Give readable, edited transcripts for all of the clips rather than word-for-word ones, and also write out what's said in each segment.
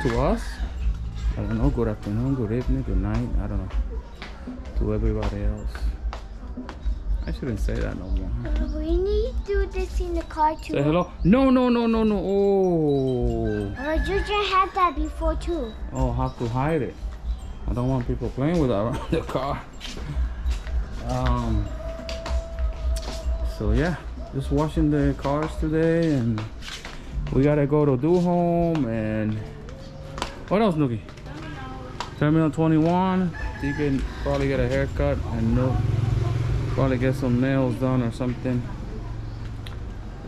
to us. I don't know, good afternoon, good evening, good night, I don't know. To everybody else. I shouldn't say that no more. We need to do this in the car too. Say hello. No. Oh. You just had that before too. Oh, have to hide it. I don't want people playing with that around the car. So yeah, just washing the cars today, and we gotta go to do home. And what else, Nookie? Terminal 21. You can probably get a haircut and probably get some nails done or something.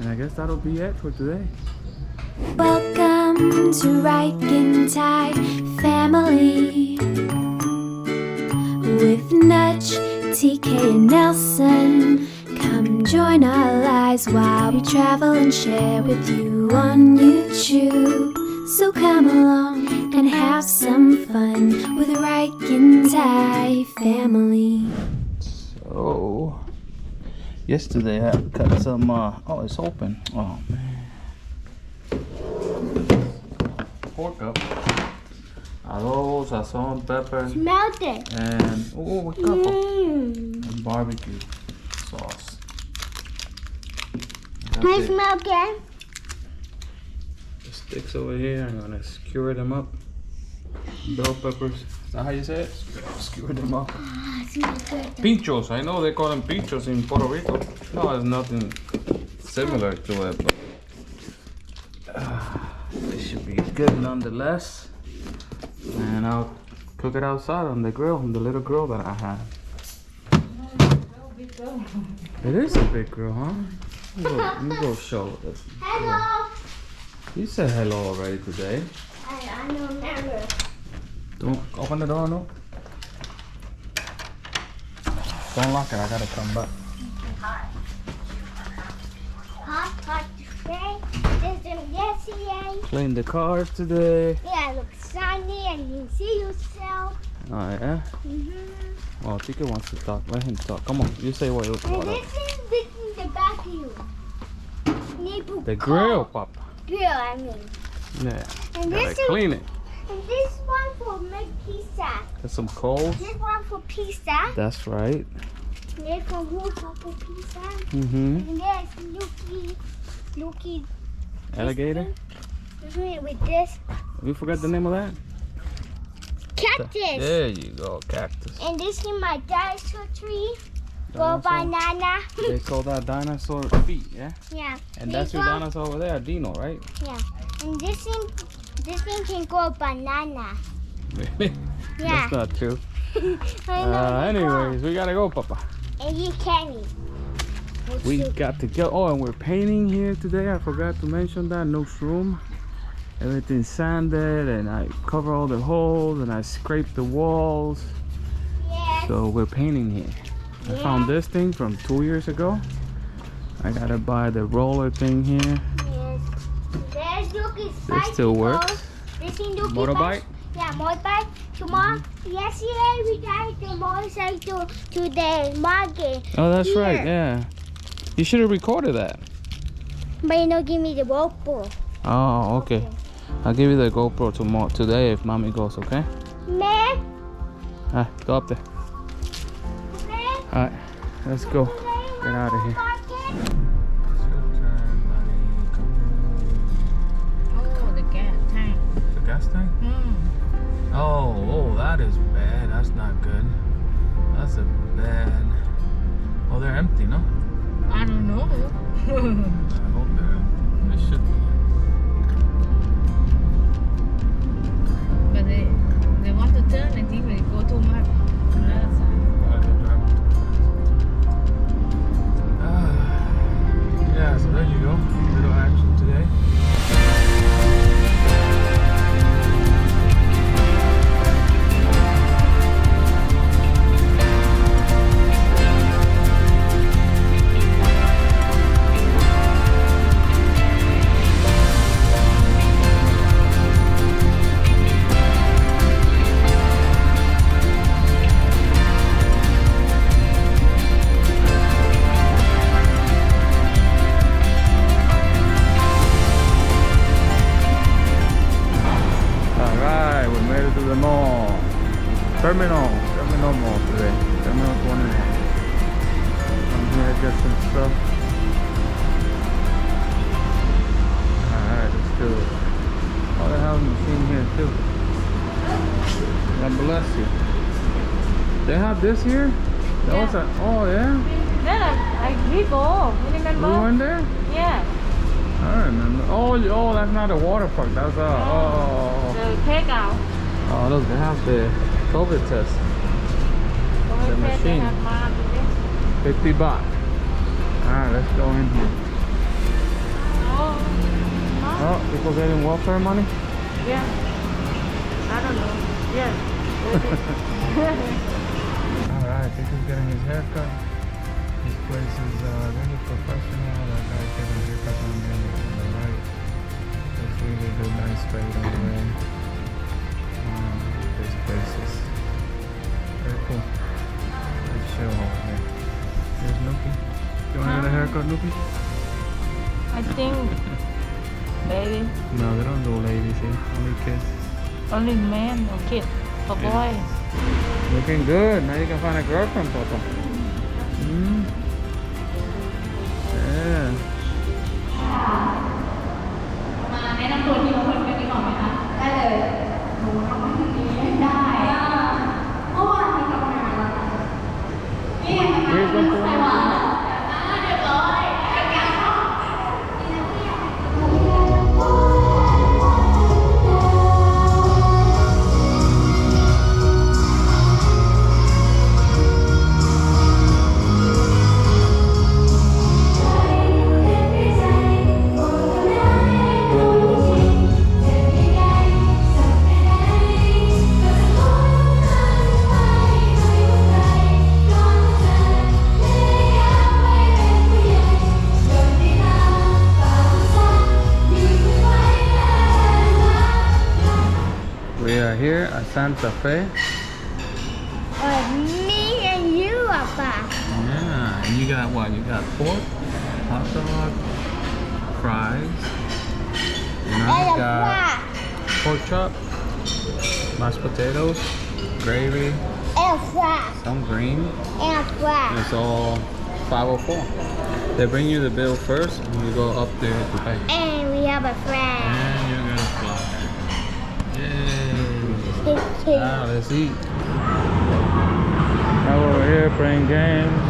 And I guess that'll be it for today. Welcome to Rican Thai family with Nudge, TK and Nelson. Come join our lives while we travel and share with you on YouTube. So come along and have some fun with Rican Thai family. So yesterday I cut some oh, it's open. Oh man. Pork up. Adobo, sazon, pepper. Smell it. And a couple. And barbecue sauce. Can I smell again? The sticks over here, I'm gonna skewer them up. Bell peppers. Is that how you say it? Skewer them up. Smells good. Pinchos. I know they call them pinchos in Puerto Rico. No, there's nothing similar to it, but this should be good nonetheless. And I'll cook it outside on the grill, on the little grill that I have. It is a big grill, huh? Let me go show it. Hello. You said hello already today. I don't remember. Don't open the door, no? Don't lock it, I gotta come back. Hot today. There's some yesterday. Clean the cars today. Yeah, it looks sunny and you see yourself. Oh yeah? Oh, Tika wants to talk. Let him talk. Come on, you say what you And want. this is the vacuum. The grill, Papa. Grill, I mean. Yeah. And Gotta this is clean it. and this one for make pizza. There's some coals. This one for pizza. That's right. This one for pizza. Mm-hmm. And there's Lukey. Alligator. With this You forgot the name of that? cactus. There you go, cactus. And this is my dinosaur tree. Go Dinosaur? banana. They call that dinosaur feet, yeah? Yeah. And that's your go- dinosaur over there, Dino, right? Yeah. And this thing can go banana. Really? Yeah. That's not true. I know they go. Anyways, we gotta go, Papa. And you can eat. We got to go. Oh, and we're painting here today. I forgot to mention that. No shroom. Everything's sanded, and I cover all the holes, and I scrape the walls. Yes. So we're painting here. I found this thing from 2 years ago. I gotta buy the roller thing here. Yes. There's Lukey's This bicycle. still works. This is Lukey's Motorbike? Yeah, motorbike. Tomorrow, yesterday we got the motorcycle to the market. Oh, that's Here. right. Yeah. You should have recorded that. But you don't give me the GoPro. Oh, okay. I'll give you the GoPro tomorrow today if mommy goes, okay? Man, Go up there. Alright, let's go. Get out of here. Oh, the gas tank. The gas tank? Oh, that is bad. That's not good. That's a bad. Oh, they're empty, no? I don't know. I hope they're empty. They should be. But they want to turn, I think they go too much. That's Yeah, so there you go. Little action today. headed to the mall. Terminal Mall today. Terminal 21. I'm here to get some stuff. Alright, let's do it. Oh, they have a machine here too. God bless you. They have this here? That was a, oh yeah? We go. You remember? We went there? Yeah. I remember. Oh, that's not a water park. That's a, The takeout. Oh, look, they have the COVID test. The machine. 50 baht. Alright, let's go in here. Oh, people getting welfare money? Yeah. I don't know. Yeah. Alright, this is getting his haircut. This place is really professional. That guy's getting a haircut on the right. It's really good, nice fade on the way. This place is very cool. Let's show over there. Here's Nuki. You want to get a haircut, Nuki? I think baby. No, they don't do ladies here. Only kids. Only men or kid or boys. Looking good. Now you can find a girlfriend, Papa. Yeah. มาแนะนำตัวทีละคนกันดีกว่าไหมคะได้เลยหนูทำให้ดีได้เมื่อวานมีทำงานแล้วนี่ทำงานใส่หวานเรียบร้อยเป็นไงคะ We are here at Santa Fe. Me and you, Papa. Yeah, and you got what? You got pork, hot dog, fries. You know, you got pork chop, mashed potatoes, gravy, And fries. some green. And fries. It's all 504. They bring you the bill first, and you go up there to pay. And we have a friend. And you're gonna fly. Yay! Now let's eat. Now we're here playing games.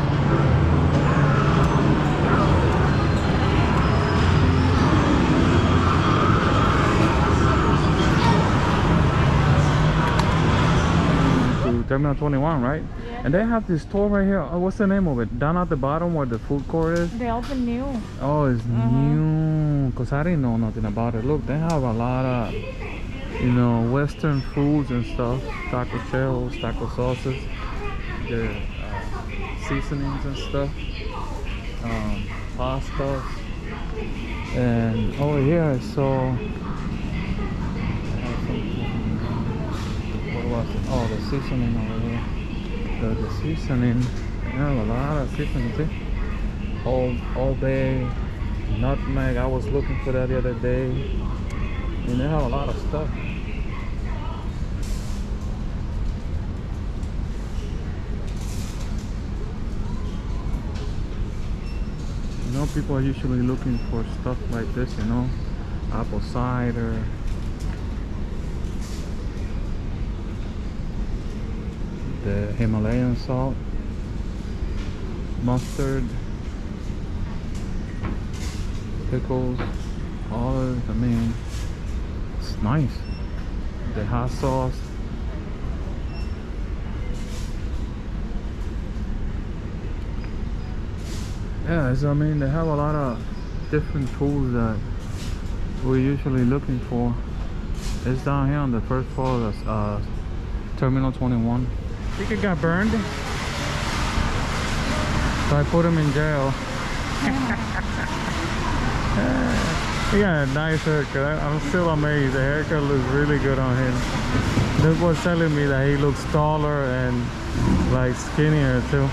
To Terminal 21, right? Yeah. And they have this store right here. Oh, what's the name of it? Down at the bottom where the food court is? They open new. Oh, it's new. Cause I didn't know nothing about it. Look, they have a lot of, you know, Western foods and stuff. Taco shells, taco sauces, the seasonings and stuff. Pastas. And over here I saw. What was it? Oh, the seasoning over here. The seasoning. They have a lot of seasonings. See? All day. Nutmeg. I was looking for that the other day. And they have a lot of stuff. You know, people are usually looking for stuff like this, you know, apple cider. The Himalayan salt, mustard, pickles, olives. I mean, it's nice. The hot sauce. Yeah, so I mean, they have a lot of different tools that we're usually looking for. It's down here on the first floor of Terminal 21. I think it got burned, so I put him in jail. He got a nice haircut. I'm still amazed. The haircut looks really good on him. Luke was telling me that he looks taller and like skinnier too.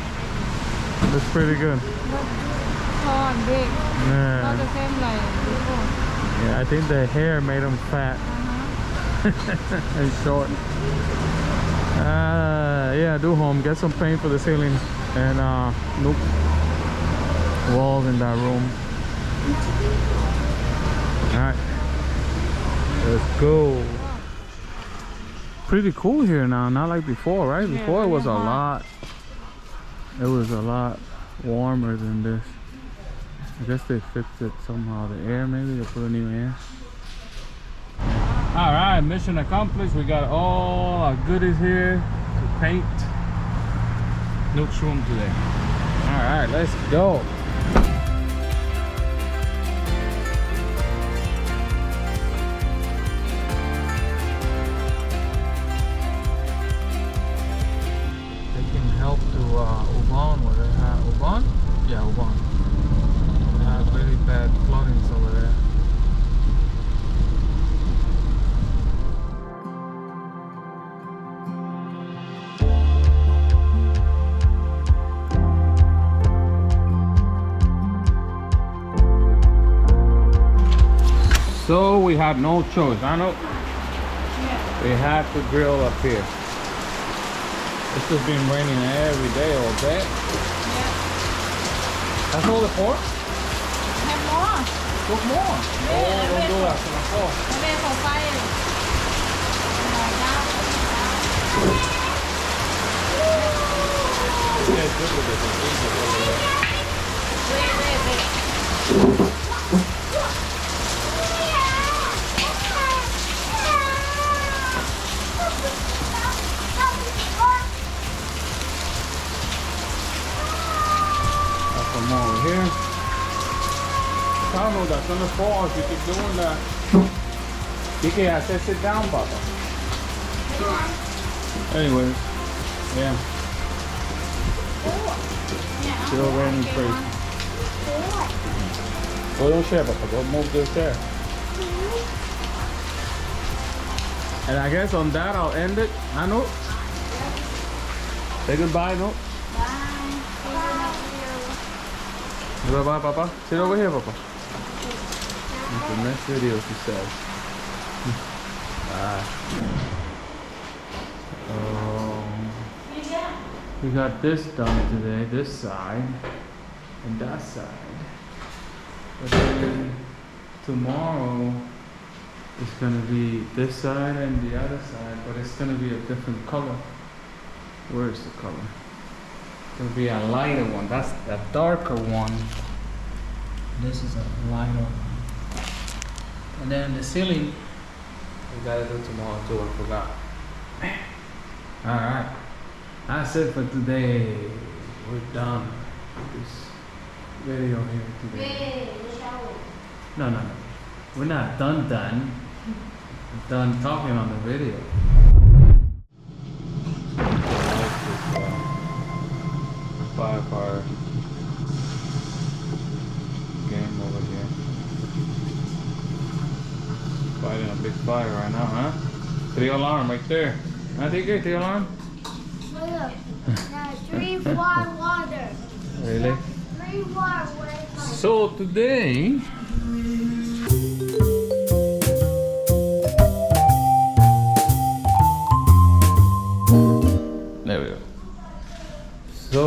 Looks pretty good. Tall and big. Not the Yeah, same like before. yeah. I think the hair made him fat. It's short. Yeah, do home. Get some paint for the ceiling and nope, walls in that room. All right, let's go. Pretty cool here now, not like before, right? Before it was a lot. It was a lot warmer than this. I guess they fixed it somehow. The air, maybe they put a new air. All right, mission accomplished. We got all our goodies here to paint Nook's room today. All right, let's go. Taking help to Ubon, where they have Ubon? Yeah, Ubon. They have really bad floodings over there. So we had no choice, I know. We had to grill up here. It's just been raining every day all day. Yeah. That's all the pork? Have more. Cook more. Yeah, Oh, don't do wait that. It's full. Wait for fire. Yeah, it's good with this. It's good with it. Wait. That's some more over here. Carlo, that's gonna fall if you keep doing that. Kike, I said sit down, Papa. Anyways, yeah. Still raining crazy. Go don't share, Papa. Go move this there. And I guess on that I'll end it. I know. Say goodbye, no? Bye bye, Papa. Sit over here, Papa. It's the next video, she says. Bye. We got this done today, this side and that side. But then tomorrow it's gonna be this side and the other side, but it's gonna be a different color. Where's the color? It'll be a lighter one. That's a darker one. This is a lighter one. And then the ceiling, we gotta do tomorrow too. I forgot. All right, that's it for today. We're done with this video here today. No. We're not done. We're done talking on the video. Fire game over here. Fighting a big fire right now, huh? 3 alarm right there. I think it's 3 alarm. Look, now 3 water. Really? 3 water. So today there we go. So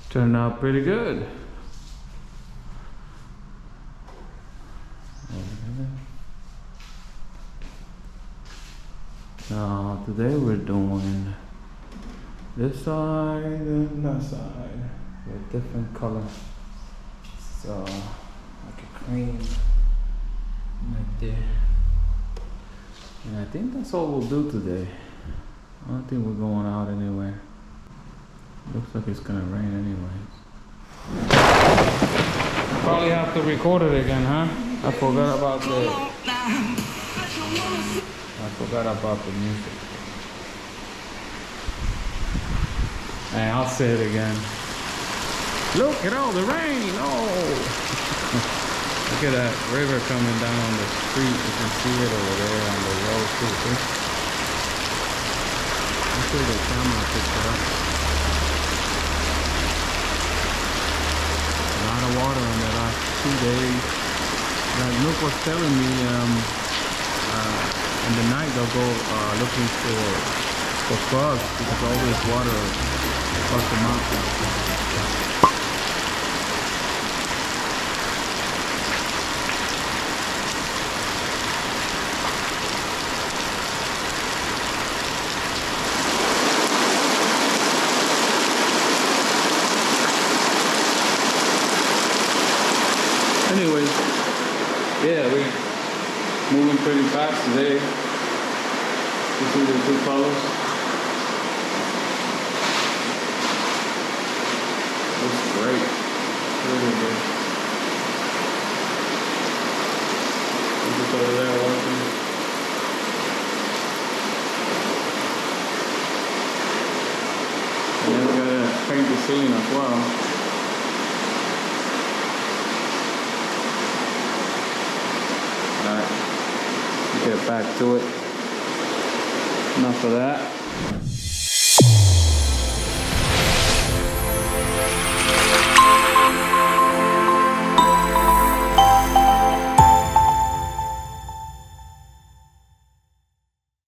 turned out pretty good. Now today we're doing this side and that side with different color. So like a cream right there. And I think that's all we'll do today. I don't think we're going out anywhere. Looks like it's gonna rain anyways. Probably have to record it again, huh? I forgot about the music. Hey, I'll say it again. Look at all the rain! Oh! Look at that river coming down on the street. You can see it over there on the road too. See? I'm sure the camera picked it up. A lot of water in the last 2 days. Like Nook was telling me, in the night they'll go looking for frogs because all this water across the mountain. Anyways, yeah, we're moving pretty fast today. You see the two colors? Looks great. Really good. Just over there watching. And then we gotta paint the ceiling as well. Alright, get back to it. Enough of that.